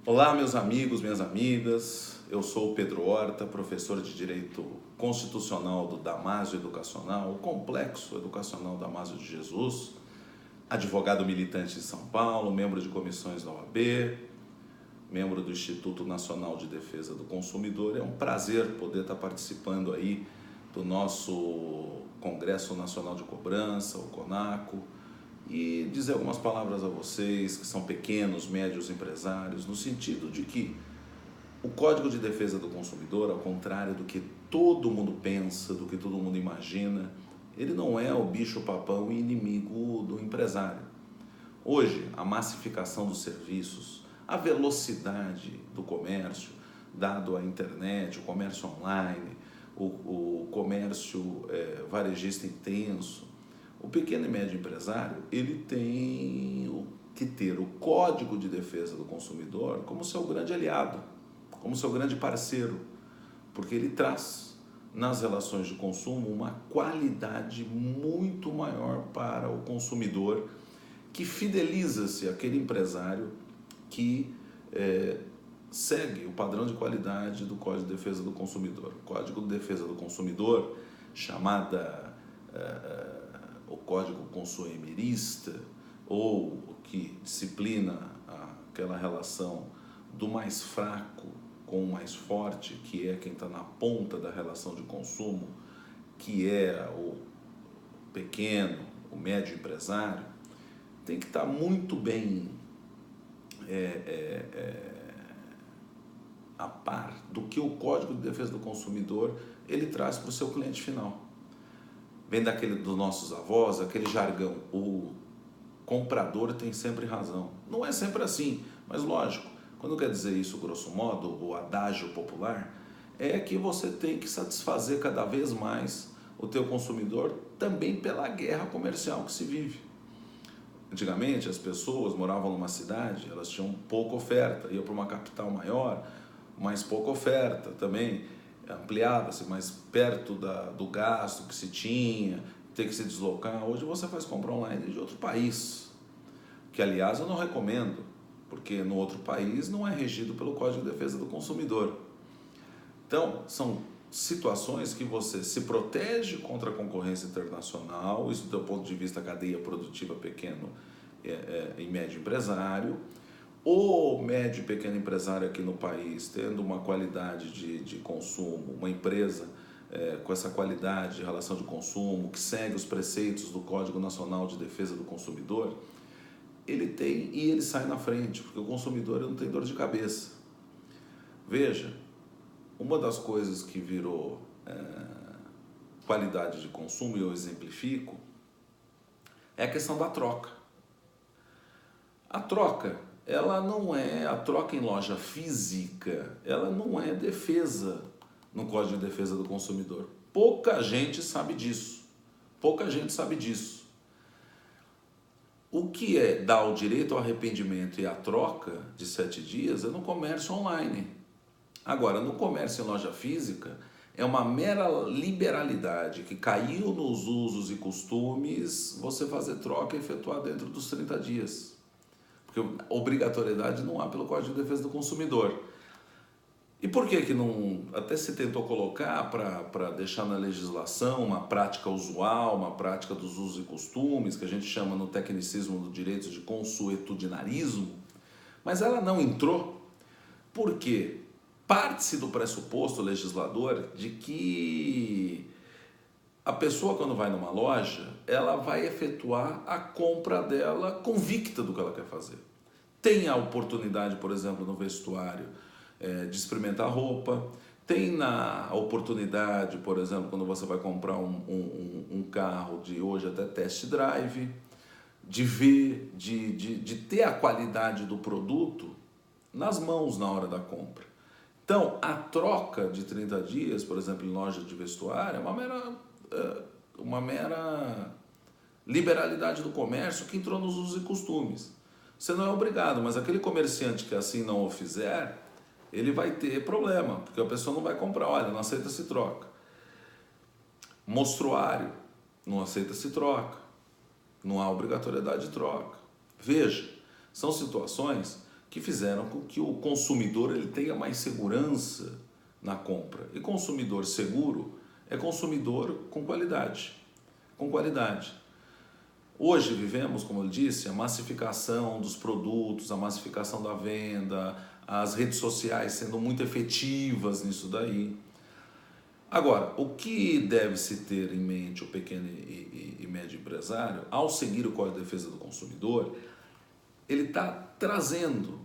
Olá, meus amigos, minhas amigas. Eu sou o Pedro Horta, professor de Direito Constitucional do Damásio Educacional, o Complexo Educacional Damásio de Jesus, advogado militante em São Paulo, membro de comissões da OAB, membro do Instituto Nacional de Defesa do Consumidor. É um prazer poder estar participando aí do nosso Congresso Nacional de Cobrança, o CONACO, e dizer algumas palavras a vocês que são pequenos, médios empresários, no sentido de que o Código de Defesa do Consumidor, ao contrário do que todo mundo pensa, do que todo mundo imagina, ele não é o bicho-papão e inimigo do empresário. Hoje, a massificação dos serviços, a velocidade do comércio, dado a internet, o comércio online, o comércio varejista intenso, o pequeno e médio empresário, ele tem que ter o Código de Defesa do Consumidor como seu grande aliado, como seu grande parceiro, porque ele traz nas relações de consumo uma qualidade muito maior para o consumidor, que fideliza-se àquele empresário que segue o padrão de qualidade do Código de Defesa do Consumidor. O Código de Defesa do Consumidor, chamada o Código Consumerista, ou o que disciplina aquela relação do mais fraco com o mais forte, que é quem está na ponta da relação de consumo, que é o pequeno, o médio empresário, tem que estar muito bem a par do que o Código de Defesa do Consumidor ele traz para o seu cliente final. Vem dos nossos avós, aquele jargão, o comprador tem sempre razão. Não é sempre assim, mas lógico, quando quer dizer isso, grosso modo, o adágio popular, é que você tem que satisfazer cada vez mais o teu consumidor também pela guerra comercial que se vive. Antigamente as pessoas moravam numa cidade, elas tinham pouca oferta, iam para uma capital maior, mas pouca oferta também, ampliava-se mais perto do gasto que se tinha, ter que se deslocar. Hoje você faz compra online de outro país, que aliás eu não recomendo, porque no outro país não é regido pelo Código de Defesa do Consumidor. Então, são situações que você se protege contra a concorrência internacional, isso do ponto de vista cadeia produtiva pequeno e médio empresário. O médio e pequeno empresário aqui no país, tendo uma qualidade de consumo, uma empresa com essa qualidade de relação de consumo, que segue os preceitos do Código Nacional de Defesa do Consumidor, ele tem e ele sai na frente, porque o consumidor não tem dor de cabeça. Veja, uma das coisas que virou qualidade de consumo, e eu exemplifico, é a questão da troca. A troca, ela não é a troca em loja física, ela não é defesa no Código de Defesa do Consumidor. Pouca gente sabe disso. Pouca gente sabe disso. O que dá o direito ao arrependimento e à troca de 7 dias é no comércio online. Agora, no comércio em loja física, é uma mera liberalidade que caiu nos usos e costumes você fazer troca e efetuar dentro dos 30 dias. Porque obrigatoriedade não há pelo Código de Defesa do Consumidor. E por que não, até se tentou colocar para deixar na legislação uma prática usual, uma prática dos usos e costumes, que a gente chama no tecnicismo do direito de consuetudinarismo, mas ela não entrou porque parte-se do pressuposto legislador de que a pessoa, quando vai numa loja, ela vai efetuar a compra dela convicta do que ela quer fazer. Tem a oportunidade, por exemplo, no vestuário, de experimentar roupa. Tem a oportunidade, por exemplo, quando você vai comprar um carro de hoje até test drive, de ver, de ter a qualidade do produto nas mãos na hora da compra. Então, a troca de 30 dias, por exemplo, em loja de vestuário, é uma mera liberalidade do comércio que entrou nos usos e costumes. Você não é obrigado, mas aquele comerciante que assim não o fizer, ele vai ter problema, porque a pessoa não vai comprar. Olha, não aceita-se troca. Mostruário, não aceita-se troca. Não há obrigatoriedade de troca. Veja, são situações que fizeram com que o consumidor ele tenha mais segurança na compra. E consumidor seguro é consumidor com qualidade. Com qualidade. Hoje vivemos, como eu disse, a massificação dos produtos, a massificação da venda, as redes sociais sendo muito efetivas nisso daí. Agora, o que deve-se ter em mente o pequeno e médio empresário, ao seguir o Código de Defesa do Consumidor, ele está trazendo,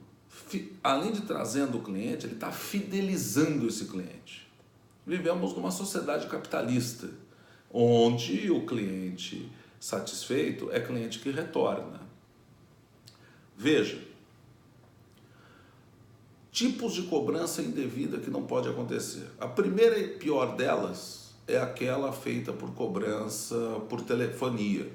além de trazendo o cliente, ele está fidelizando esse cliente. Vivemos numa sociedade capitalista, onde o cliente satisfeito é cliente que retorna. Veja, tipos de cobrança indevida que não pode acontecer. A primeira e pior delas é aquela feita por cobrança por telefonia.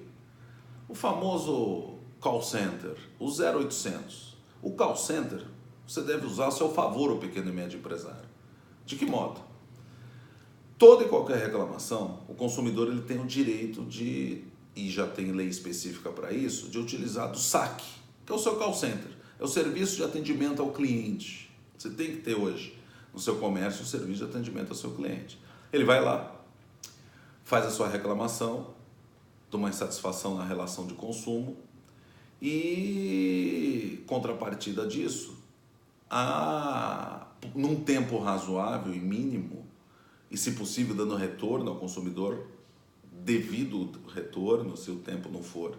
O famoso call center, o 0800. O call center você deve usar a seu favor, o pequeno e médio empresário. De que modo? Toda e qualquer reclamação, o consumidor ele tem o direito de, e já tem lei específica para isso, de utilizar do SAC, que é o seu call center. É o serviço de atendimento ao cliente. Você tem que ter hoje no seu comércio um serviço de atendimento ao seu cliente. Ele vai lá, faz a sua reclamação de uma insatisfação na relação de consumo e, contrapartida disso, num tempo razoável e mínimo, e se possível dando retorno ao consumidor, devido retorno, se o tempo não for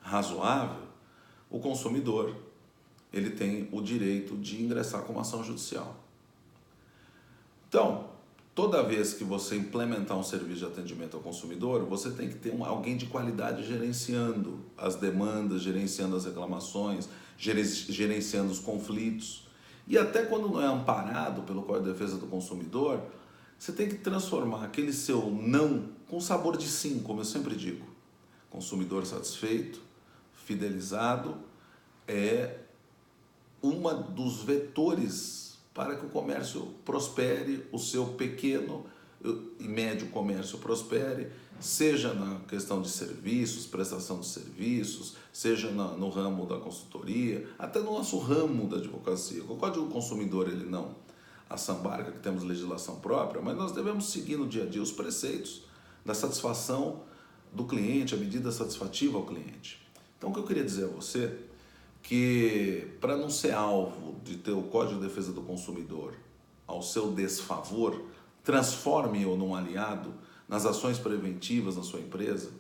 razoável, o consumidor ele tem o direito de ingressar com uma ação judicial. Então, toda vez que você implementar um serviço de atendimento ao consumidor, você tem que ter alguém de qualidade gerenciando as demandas, gerenciando as reclamações, gerenciando os conflitos. E até quando não é amparado pelo Código de Defesa do Consumidor, você tem que transformar aquele seu não com sabor de sim, como eu sempre digo. Consumidor satisfeito, fidelizado, é uma dos vetores para que o comércio prospere, o seu pequeno e médio comércio prospere, seja na questão de serviços, prestação de serviços, seja no ramo da consultoria, até no nosso ramo da advocacia. O Código do Consumidor ele não assambarca, que temos legislação própria, mas nós devemos seguir no dia a dia os preceitos da satisfação do cliente, a medida satisfativa ao cliente. Então, o que eu queria dizer a você que, para não ser alvo de ter o Código de Defesa do Consumidor ao seu desfavor, transforme-o num aliado nas ações preventivas na sua empresa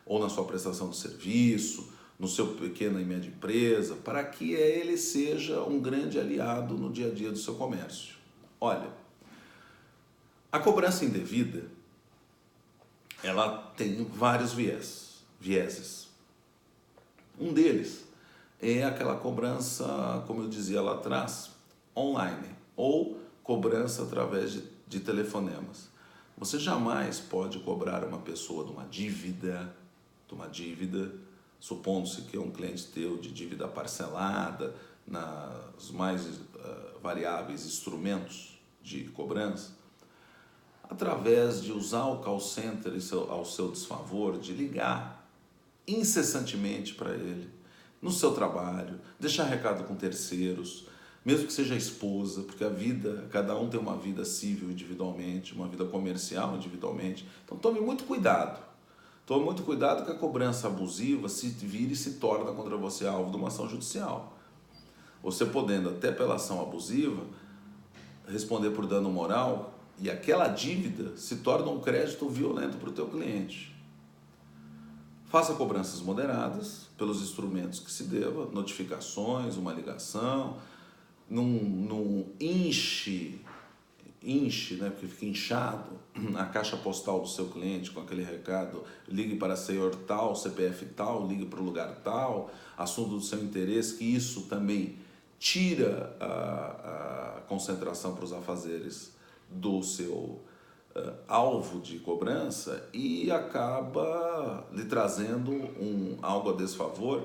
ou na sua prestação de serviço, no seu pequena e média empresa, para que ele seja um grande aliado no dia a dia do seu comércio. Olha, a cobrança indevida, ela tem vários vieses. Um deles é aquela cobrança, como eu dizia lá atrás, online, ou cobrança através de telefonemas. Você jamais pode cobrar uma pessoa de uma dívida, supondo-se que é um cliente teu de dívida parcelada, nas mais variáveis instrumentos de cobrança, através de usar o call center ao seu desfavor, de ligar incessantemente para ele, no seu trabalho, deixar recado com terceiros, mesmo que seja a esposa, porque cada um tem uma vida civil individualmente, uma vida comercial individualmente. Então tome muito cuidado. Tome muito cuidado que a cobrança abusiva se vire e se torna contra você alvo de uma ação judicial. Você podendo, até pela ação abusiva, responder por dano moral e aquela dívida se torna um crédito violento para o teu cliente. Faça cobranças moderadas pelos instrumentos que se deva, notificações, uma ligação, não enche, né, porque fica inchado a caixa postal do seu cliente com aquele recado, ligue para senhor tal, CPF tal, ligue para o lugar tal, assunto do seu interesse, que isso também tira a concentração para os afazeres do seu alvo de cobrança e acaba lhe trazendo algo a desfavor,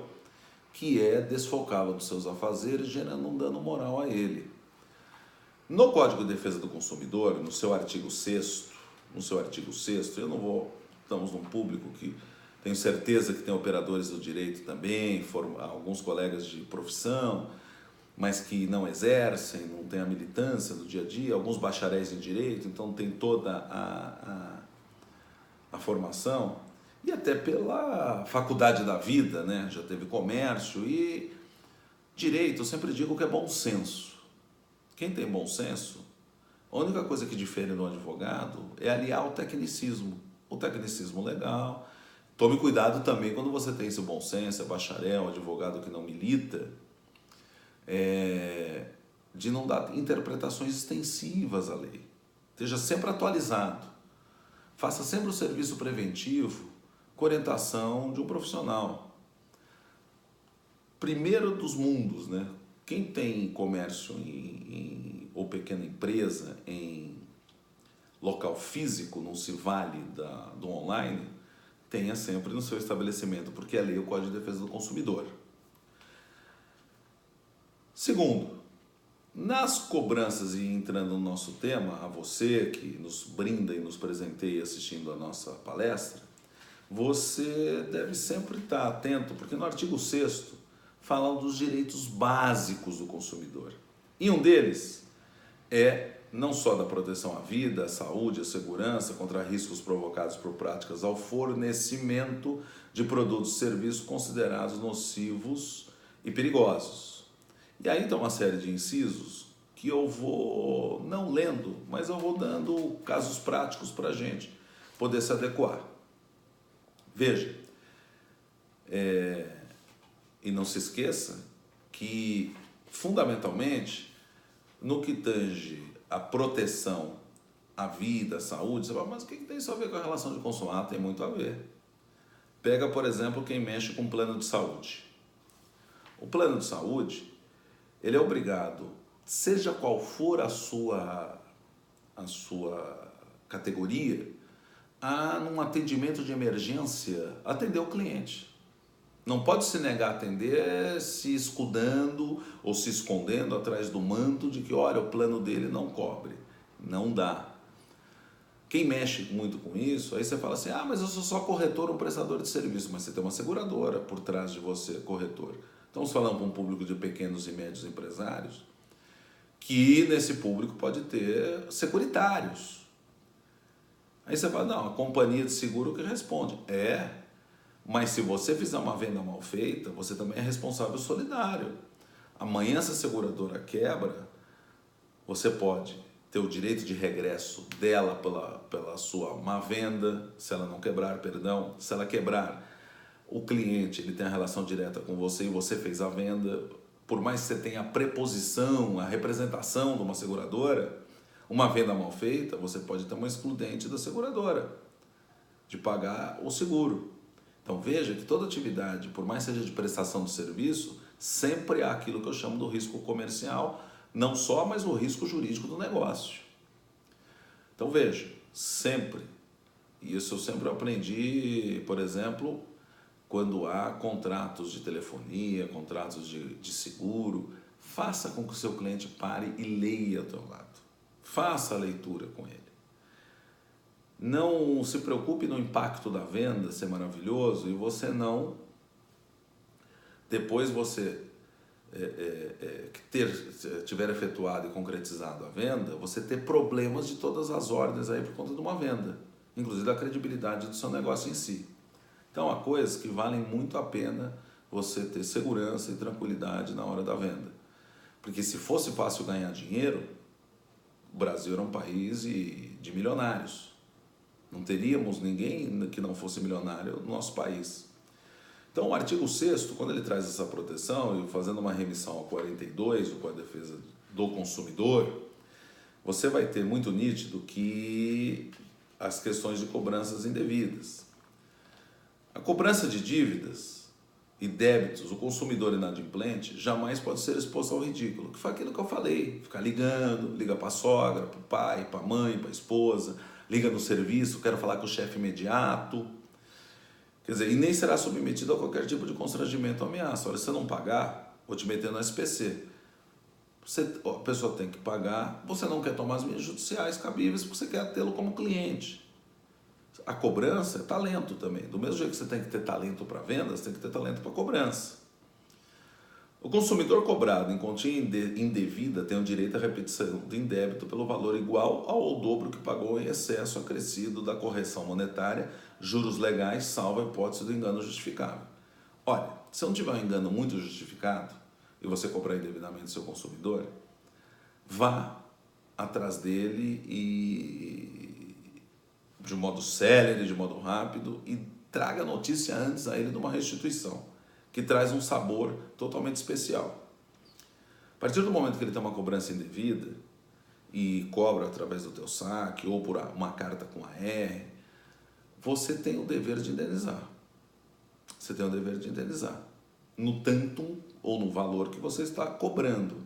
que é desfocá-lo dos seus afazeres, gerando um dano moral a ele. No Código de Defesa do Consumidor, no seu artigo 6º, estamos num público que tenho certeza que tem operadores do direito também, alguns colegas de profissão, mas que não exercem, não têm a militância do dia a dia, alguns bacharéis em direito, então tem toda a formação, e até pela faculdade da vida, né? Já teve comércio e direito, eu sempre digo que é bom senso. Quem tem bom senso, a única coisa que difere do advogado é aliar o tecnicismo legal. Tome cuidado também quando você tem esse bom senso, é bacharel, advogado que não milita, de não dar interpretações extensivas à lei. Esteja sempre atualizado. Faça sempre o serviço preventivo com orientação de um profissional. Primeiro dos mundos, né? Quem tem comércio ou pequena empresa em local físico, não se vale do online, tenha sempre no seu estabelecimento, porque é a lei, o Código de Defesa do Consumidor. Segundo, nas cobranças, e entrando no nosso tema, a você que nos brinda e nos presenteia assistindo a nossa palestra, você deve sempre estar atento, porque no artigo 6º fala dos direitos básicos do consumidor. E um deles é não só da proteção à vida, à saúde, à segurança, contra riscos provocados por práticas ao fornecimento de produtos e serviços considerados nocivos e perigosos. E aí tem uma série de incisos que eu vou, não lendo, mas eu vou dando casos práticos para a gente poder se adequar. Veja, e não se esqueça que, fundamentalmente, no que tange a proteção à vida, à saúde, você fala, mas o que tem isso a ver com a relação de consumo? Ah, tem muito a ver. Pega, por exemplo, quem mexe com plano de saúde. O plano de saúde, ele é obrigado, seja qual for a sua categoria, a, num atendimento de emergência, atender o cliente. Não pode se negar a atender se escudando ou se escondendo atrás do manto de que, olha, o plano dele não cobre. Não dá. Quem mexe muito com isso, aí você fala assim, ah, mas eu sou só corretor ou prestador de serviço, mas você tem uma seguradora por trás de você, corretor. Estamos falando para um público de pequenos e médios empresários, que nesse público pode ter securitários. Aí você fala, não, a companhia de seguro que responde. Mas se você fizer uma venda mal feita, você também é responsável solidário. Amanhã, se a seguradora quebra, você pode ter o direito de regresso dela pela sua má venda, se ela não quebrar, perdão. Se ela quebrar, o cliente ele tem a relação direta com você e você fez a venda. Por mais que você tenha a preposição, a representação de uma seguradora, uma venda mal feita, você pode ter uma excludente da seguradora de pagar o seguro. Então veja que toda atividade, por mais que seja de prestação de serviço, sempre há aquilo que eu chamo do risco comercial, não só, mas o risco jurídico do negócio. Então veja, sempre, e isso eu sempre aprendi, por exemplo, quando há contratos de telefonia, contratos de seguro, faça com que o seu cliente pare e leia ao teu lado. Faça a leitura com ele. Não se preocupe no impacto da venda ser maravilhoso e você não, depois você tiver efetuado e concretizado a venda, você ter problemas de todas as ordens aí por conta de uma venda, inclusive da credibilidade do seu negócio em si. Então há coisas que valem muito a pena você ter segurança e tranquilidade na hora da venda. Porque se fosse fácil ganhar dinheiro, o Brasil era um país de milionários. Não teríamos ninguém que não fosse milionário no nosso país. Então, o artigo 6º, quando ele traz essa proteção, e fazendo uma remissão ao 42, o Código de Defesa do Consumidor, você vai ter muito nítido que as questões de cobranças indevidas. A cobrança de dívidas e débitos, o consumidor inadimplente, jamais pode ser exposto ao ridículo, que foi aquilo que eu falei, ficar ligando, liga para a sogra, para o pai, para a mãe, para a esposa, liga no serviço, quero falar com o chefe imediato. Quer dizer, e nem será submetido a qualquer tipo de constrangimento ou ameaça. Olha, se você não pagar, vou te meter no SPC. A pessoa tem que pagar, você não quer tomar as medidas judiciais cabíveis porque você quer tê-lo como cliente. A cobrança é talento também. Do mesmo jeito que você tem que ter talento para vendas, você tem que ter talento para cobrança. O consumidor cobrado em quantia indevida tem o direito à repetição do indébito pelo valor igual ao dobro que pagou em excesso acrescido da correção monetária, juros legais, salvo a hipótese do engano justificável. Olha, se não tiver um engano muito justificado e você cobrar indevidamente seu consumidor, vá atrás dele e de modo célere, de modo rápido, e traga notícia antes a ele de uma restituição, que traz um sabor totalmente especial. A partir do momento que ele tem uma cobrança indevida e cobra através do teu saque ou por uma carta com AR, você tem o dever de indenizar. Você tem o dever de indenizar no tanto ou no valor que você está cobrando.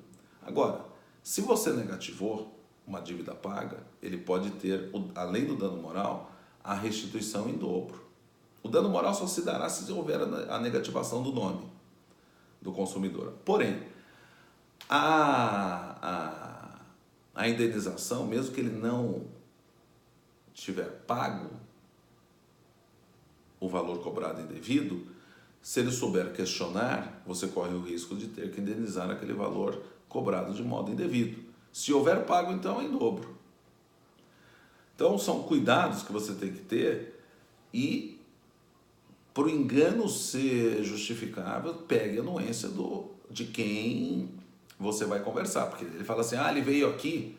Agora, se você negativou uma dívida paga, ele pode ter, além do dano moral, a restituição em dobro. O dano moral só se dará se houver a negativação do nome do consumidor. Porém, a indenização, mesmo que ele não tiver pago o valor cobrado indevido, se ele souber questionar, você corre o risco de ter que indenizar aquele valor cobrado de modo indevido. Se houver pago, então é em dobro. Então, são cuidados que você tem que ter e, para o engano ser justificável, pegue a anuência de quem você vai conversar. Porque ele fala assim, ele veio aqui,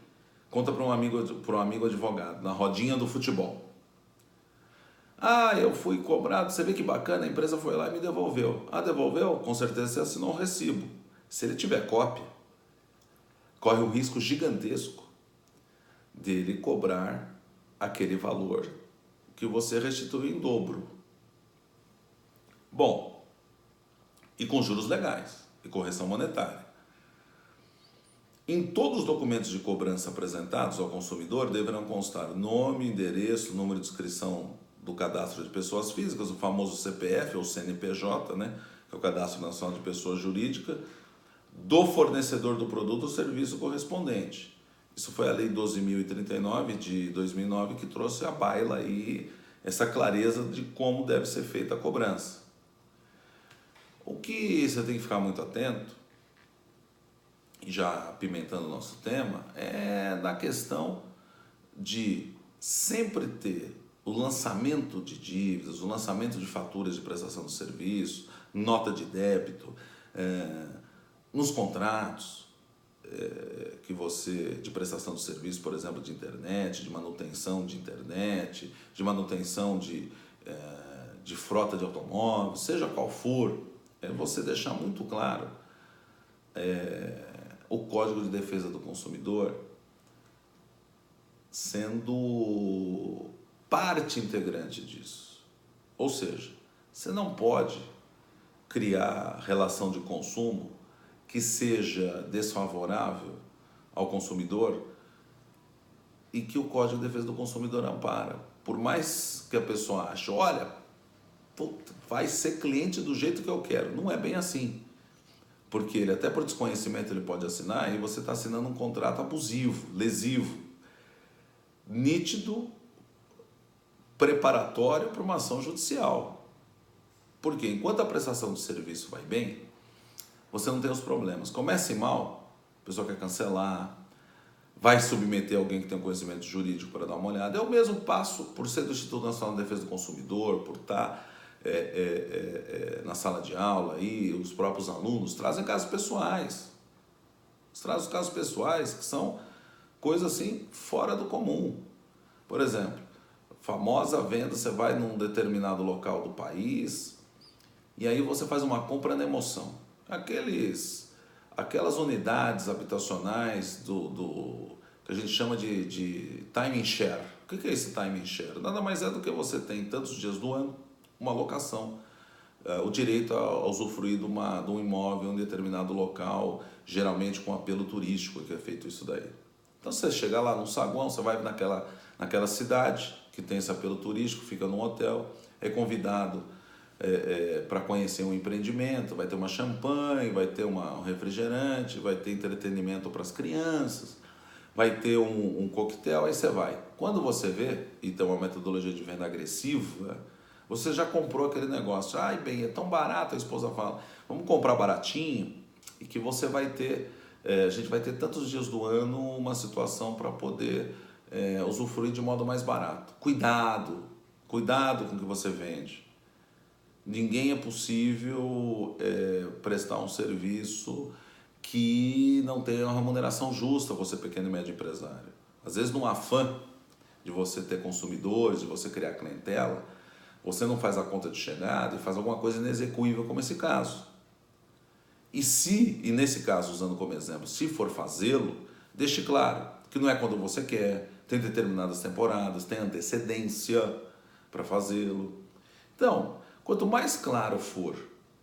conta para um amigo advogado, na rodinha do futebol. Eu fui cobrado, você vê que bacana, a empresa foi lá e me devolveu. Devolveu? Com certeza você assinou um recibo. Se ele tiver cópia, corre um risco gigantesco dele cobrar aquele valor que você restituiu em dobro. Bom, e com juros legais e correção monetária. Em todos os documentos de cobrança apresentados ao consumidor deverão constar nome, endereço, número de inscrição do cadastro de pessoas físicas, o famoso CPF ou CNPJ, que é o Cadastro Nacional de Pessoa Jurídica, do fornecedor do produto ou serviço correspondente. Isso foi a Lei 12.039 de 2009 que trouxe à baila aí essa clareza de como deve ser feita a cobrança. O que você tem que ficar muito atento, já apimentando o nosso tema, é na questão de sempre ter o lançamento de dívidas, o lançamento de faturas de prestação de serviço, nota de débito, nos contratos que você, de prestação de serviço, por exemplo, de internet, de manutenção de internet, de manutenção de frota de automóveis, seja qual for, você deixar muito claro o Código de Defesa do Consumidor sendo parte integrante disso. Ou seja, você não pode criar relação de consumo que seja desfavorável ao consumidor e que o Código de Defesa do Consumidor ampara. Por mais que a pessoa ache, vai ser cliente do jeito que eu quero. Não é bem assim. Porque ele, até por desconhecimento, ele pode assinar e você está assinando um contrato abusivo, lesivo, nítido, preparatório para uma ação judicial. Porque enquanto a prestação de serviço vai bem, você não tem os problemas. Comece mal, a pessoa quer cancelar, vai submeter alguém que tem um conhecimento jurídico para dar uma olhada. Eu mesmo passo, por ser do Instituto Nacional de Defesa do Consumidor, por estar na sala de aula, aí, os próprios alunos trazem casos pessoais. Trazem os casos pessoais que são coisas assim fora do comum. Por exemplo, famosa venda, você vai num determinado local do país e aí você faz uma compra na emoção. Aquelas unidades habitacionais que a gente chama de time share. O que é esse time share? Nada mais é do que você tem tantos dias do ano uma locação, o direito a usufruir de um imóvel em um determinado local, geralmente com apelo turístico, que é feito isso daí. Então você chega lá num saguão, você vai naquela cidade que tem esse apelo turístico, fica num hotel, é convidado para conhecer um empreendimento, vai ter uma champanhe, vai ter um refrigerante, vai ter entretenimento para as crianças, vai ter um coquetel, aí você vai. Quando você vê, e tem uma metodologia de venda agressiva, você já comprou aquele negócio. É tão barato, a esposa fala, vamos comprar baratinho, e que você vai ter, a gente vai ter tantos dias do ano uma situação para poder usufruir de modo mais barato. Cuidado com o que você vende. Ninguém é possível prestar um serviço que não tenha uma remuneração justa, você pequeno e médio empresário. Às vezes, no afã de você ter consumidores, de você criar clientela, você não faz a conta de chegada e faz alguma coisa inexequível, como esse caso. E nesse caso, usando como exemplo, se for fazê-lo, deixe claro que não é quando você quer, tem determinadas temporadas, tem antecedência para fazê-lo. Então, quanto mais claro for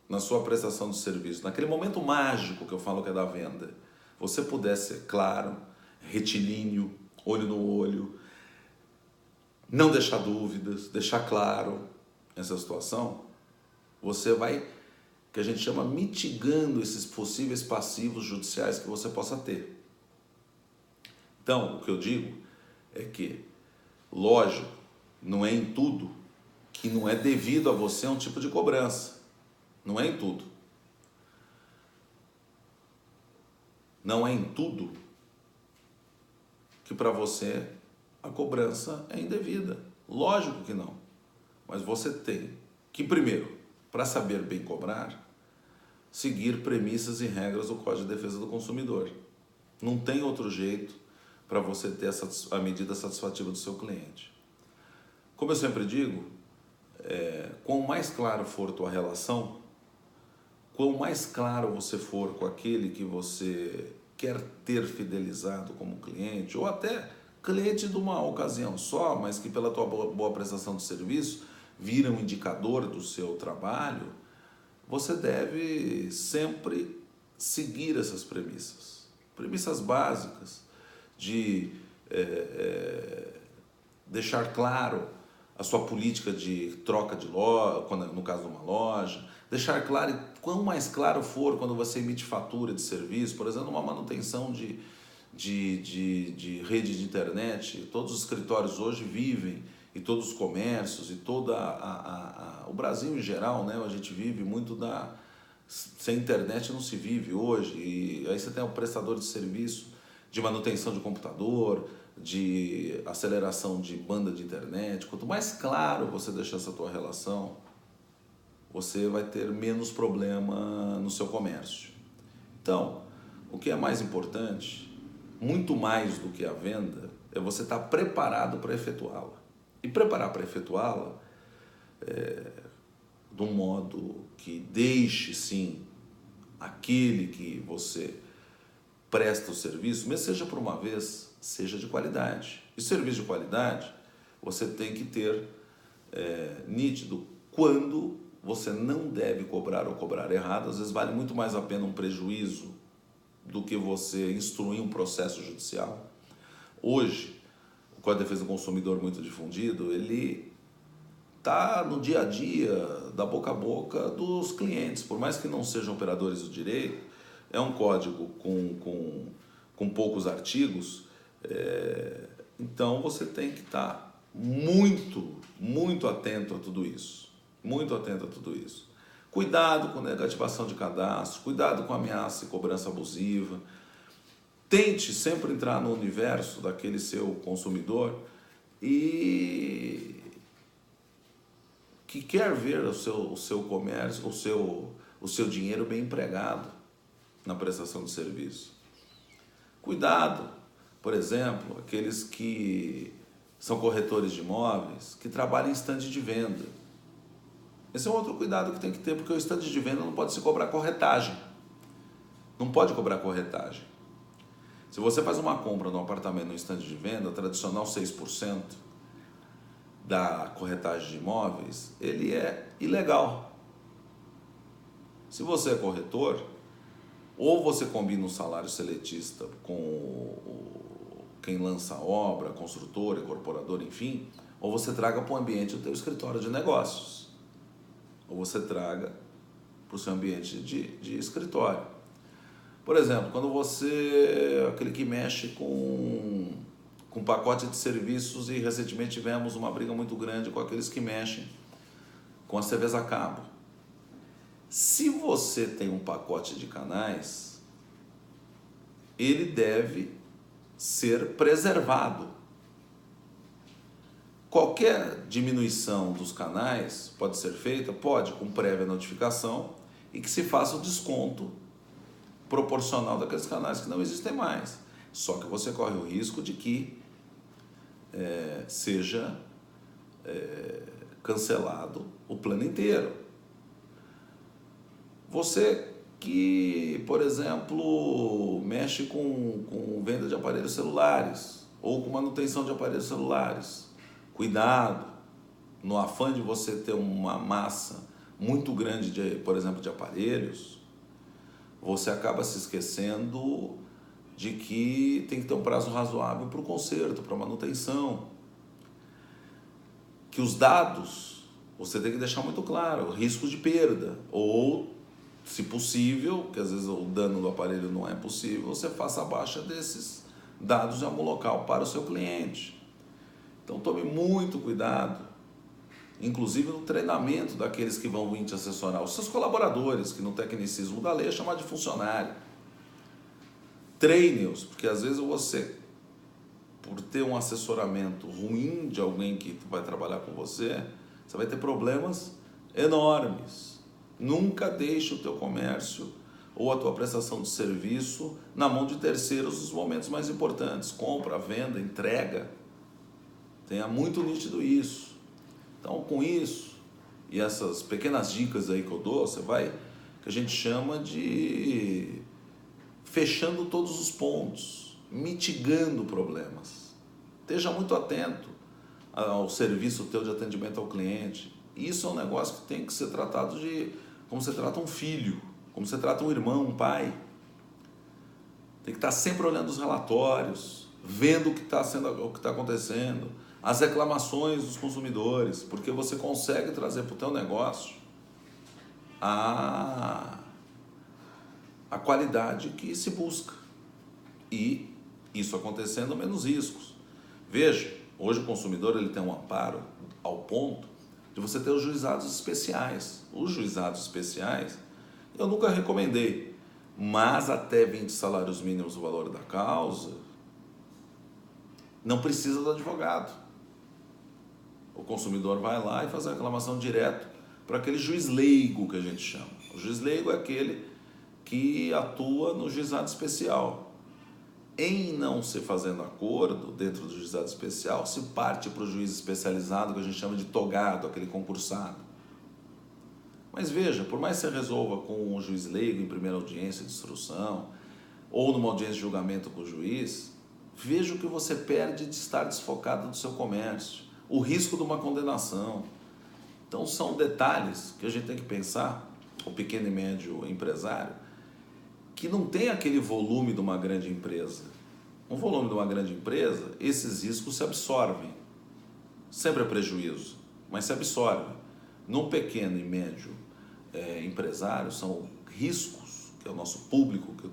na sua prestação de serviço, naquele momento mágico que eu falo que é da venda, você puder ser claro, retilíneo, olho no olho, não deixar dúvidas, deixar claro essa situação, você vai, que a gente chama, mitigando esses possíveis passivos judiciais que você possa ter. Então, o que eu digo é que, lógico, não é em tudo que não é devido a você um tipo de cobrança. Não é em tudo. Não é em tudo que para você a cobrança é indevida. Lógico que não. Mas você tem que, primeiro, para saber bem cobrar, seguir premissas e regras do Código de Defesa do Consumidor. Não tem outro jeito para você ter a medida satisfativa do seu cliente. Como eu sempre digo, quanto mais claro for tua relação, quanto mais claro você for com aquele que você quer ter fidelizado como cliente, ou até cliente de uma ocasião só, mas que pela tua boa prestação de serviço vira um indicador do seu trabalho, você deve sempre seguir essas premissas. Premissas básicas de deixar claro a sua política de troca de loja, no caso de uma loja, deixar claro, e quanto mais claro for quando você emite fatura de serviço, por exemplo, uma manutenção de rede de internet, todos os escritórios hoje vivem, e todos os comércios, e o Brasil em geral, né, a gente vive muito sem internet não se vive hoje, e aí você tem o prestador de serviço de manutenção de computador, de aceleração de banda de internet. Quanto mais claro você deixar essa tua relação, você vai ter menos problema no seu comércio. Então, o que é mais importante, muito mais do que a venda, é você estar preparado para efetuá-la. E preparar para efetuá-la de um modo que deixe, sim, aquele que você presta o serviço, mesmo seja por uma vez, seja de qualidade. E serviço de qualidade, você tem que ter nítido quando você não deve cobrar ou cobrar errado. Às vezes vale muito mais a pena um prejuízo do que você instruir um processo judicial. Hoje, o Código de Defesa do Consumidor muito difundido, ele está no dia a dia, da boca a boca dos clientes. Por mais que não sejam operadores do direito, é um código com poucos artigos, então você tem que estar muito atento a tudo isso. Muito atento a tudo isso. Cuidado com negativação de cadastro, cuidado com ameaça e cobrança abusiva. Tente sempre entrar no universo daquele seu consumidor e que quer ver o seu comércio, o seu dinheiro bem empregado na prestação de serviço. Cuidado, por exemplo, aqueles que são corretores de imóveis, que trabalham em estande de venda. Esse é um outro cuidado que tem que ter, porque o estande de venda não pode se cobrar corretagem. Não pode cobrar corretagem. Se você faz uma compra num apartamento no estande de venda, tradicional 6% da corretagem de imóveis, ele é ilegal. Se você é corretor, ou você combina um salário seletista com quem lança a obra, construtora, incorporadora, enfim, ou você traga para o ambiente do teu escritório de negócios, ou você traga para o seu ambiente de escritório. Por exemplo, quando aquele que mexe com pacote de serviços, e recentemente tivemos uma briga muito grande com aqueles que mexem com as TVs a cabo. Se você tem um pacote de canais, ele deve ser preservado. Qualquer diminuição dos canais pode ser feita? Pode, com prévia notificação, e que se faça o desconto proporcional daqueles canais que não existem mais. Só que você corre o risco de que seja cancelado o plano inteiro. Você que, por exemplo, mexe com venda de aparelhos celulares ou com manutenção de aparelhos celulares, cuidado, no afã de você ter uma massa muito grande, por exemplo, de aparelhos, você acaba se esquecendo de que tem que ter um prazo razoável para o conserto, para a manutenção. Que os dados, você tem que deixar muito claro, risco de perda, ou, se possível, que às vezes o dano do aparelho não é possível, você faça a baixa desses dados em algum local para o seu cliente. Então tome muito cuidado, inclusive no treinamento daqueles que vão vir te assessorar, os seus colaboradores, que no tecnicismo da lei é chamado de funcionário. Treine-os, porque às vezes você, por ter um assessoramento ruim de alguém que vai trabalhar com você, você vai ter problemas enormes. Nunca deixe o teu comércio ou a tua prestação de serviço na mão de terceiros nos momentos mais importantes. Compra, venda, entrega. Tenha muito nítido isso. Então, com isso e essas pequenas dicas aí que eu dou, você vai, que a gente chama de fechando todos os pontos, mitigando problemas. Esteja muito atento ao serviço teu de atendimento ao cliente. Isso é um negócio que tem que ser tratado como você trata um filho, como você trata um irmão, um pai. Tem que estar sempre olhando os relatórios, vendo o que está acontecendo, as reclamações dos consumidores, porque você consegue trazer para o teu negócio a qualidade que se busca. E isso acontecendo, menos riscos. Veja, hoje o consumidor ele tem um amparo ao ponto de você ter os juizados especiais. Os juizados especiais eu nunca recomendei, mas até 20 salários mínimos o valor da causa, não precisa do advogado. O consumidor vai lá e faz a reclamação direto para aquele juiz leigo que a gente chama. O juiz leigo é aquele que atua no juizado especial. Em não se fazendo acordo dentro do juizado especial, se parte para o juiz especializado, que a gente chama de togado, aquele concursado. Mas veja, por mais que você resolva com um juiz leigo em primeira audiência de instrução, ou numa audiência de julgamento com o juiz, veja o que você perde de estar desfocado do seu comércio, o risco de uma condenação. Então são detalhes que a gente tem que pensar, o pequeno e médio empresário, que não tem aquele volume de uma grande empresa. Um volume de uma grande empresa, esses riscos se absorvem. Sempre é prejuízo, mas se absorve. Num pequeno e médio empresário, são riscos, que é o nosso público, que eu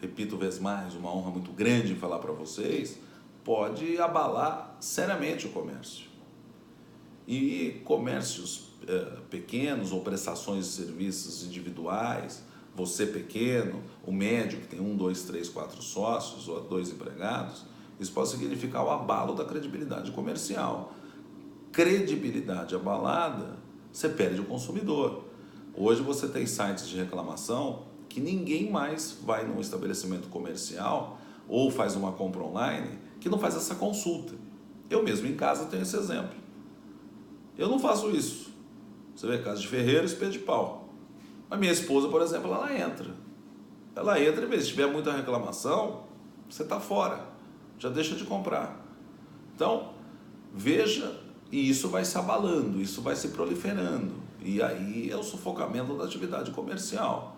repito vez mais, uma honra muito grande falar para vocês, pode abalar seriamente o comércio. E comércios pequenos ou prestações de serviços individuais, você pequeno, o médio que tem 1, 2, 3, 4 sócios ou 2 empregados, isso pode significar o abalo da credibilidade comercial. Credibilidade abalada, você perde o consumidor. Hoje você tem sites de reclamação que ninguém mais vai num estabelecimento comercial ou faz uma compra online que não faz essa consulta. Eu mesmo em casa tenho esse exemplo. Eu não faço isso. Você vê casa de ferreiro, espeto de pau. A minha esposa, por exemplo, ela entra. Ela entra e vê, se tiver muita reclamação, você está fora. Já deixa de comprar. Então, veja, e isso vai se abalando, isso vai se proliferando. E aí é o sufocamento da atividade comercial.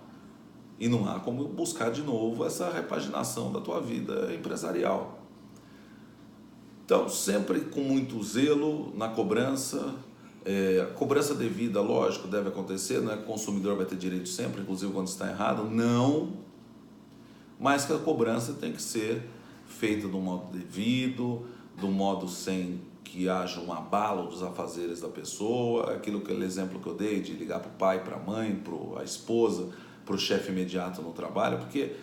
E não há como buscar de novo essa repaginação da tua vida empresarial. Então, sempre com muito zelo na cobrança. A cobrança devida, lógico, deve acontecer, não é que o consumidor vai ter direito sempre, inclusive quando está errado, não, mas que a cobrança tem que ser feita de um modo devido, de um modo sem que haja um abalo dos afazeres da pessoa, aquele exemplo que eu dei de ligar para o pai, para a mãe, para a esposa, para o chefe imediato no trabalho, porque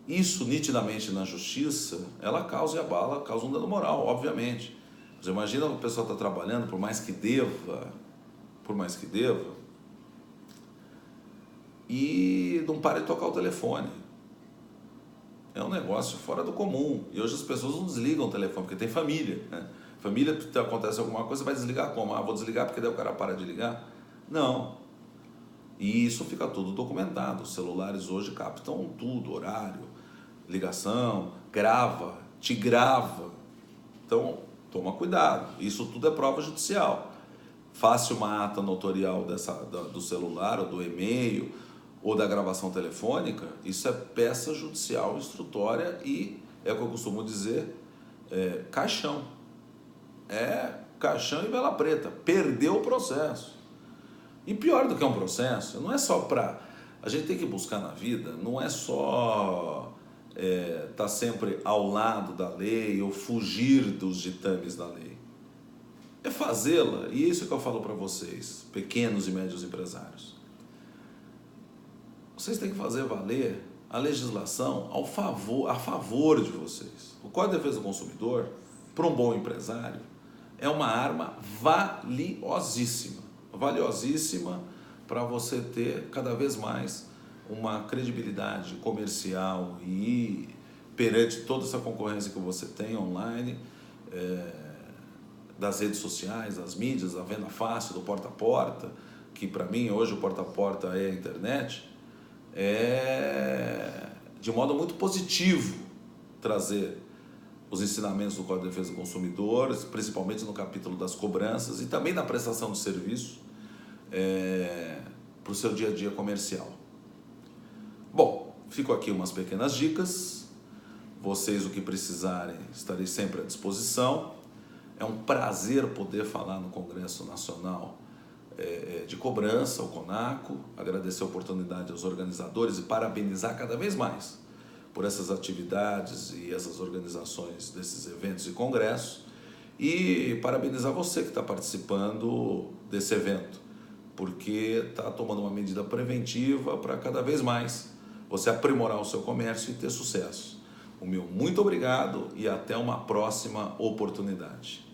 isso nitidamente na justiça, ela causa e abala, causa um dano moral, obviamente. Você imagina que a pessoa está trabalhando, por mais que deva, e não para de tocar o telefone. É um negócio fora do comum. E hoje as pessoas não desligam o telefone, porque tem família, né? Família, acontece alguma coisa, vai desligar como? Ah, vou desligar porque daí o cara para de ligar? Não. E isso fica tudo documentado. Os celulares hoje captam tudo, horário, ligação, te grava. Então, toma cuidado. Isso tudo é prova judicial. Faça uma ata notorial do celular ou do e-mail ou da gravação telefônica, isso é peça judicial instrutória e, é o que eu costumo dizer, caixão. É caixão e vela preta. Perdeu o processo. E pior do que um processo, não é só para... A gente tem que buscar na vida, não é só tá sempre ao lado da lei ou fugir dos ditames da lei. É fazê-la, e isso que eu falo para vocês, pequenos e médios empresários. Vocês têm que fazer valer a legislação a favor de vocês. O Código de Defesa do Consumidor, para um bom empresário, é uma arma valiosíssima para você ter cada vez mais uma credibilidade comercial e perante toda essa concorrência que você tem online, das redes sociais, das mídias, a venda fácil, do porta a porta, que para mim hoje o porta a porta é a internet, de modo muito positivo trazer os ensinamentos do Código de Defesa do Consumidor, principalmente no capítulo das cobranças e também na prestação de serviço para o seu dia a dia comercial. Bom, fico aqui umas pequenas dicas. Vocês, o que precisarem, estarei sempre à disposição. É um prazer poder falar no Congresso Nacional de Cobrança, o CONACO, agradecer a oportunidade aos organizadores e parabenizar cada vez mais por essas atividades e essas organizações desses eventos e congressos, e parabenizar você que está participando desse evento, porque está tomando uma medida preventiva para cada vez mais você aprimorar o seu comércio e ter sucesso. O meu muito obrigado e até uma próxima oportunidade.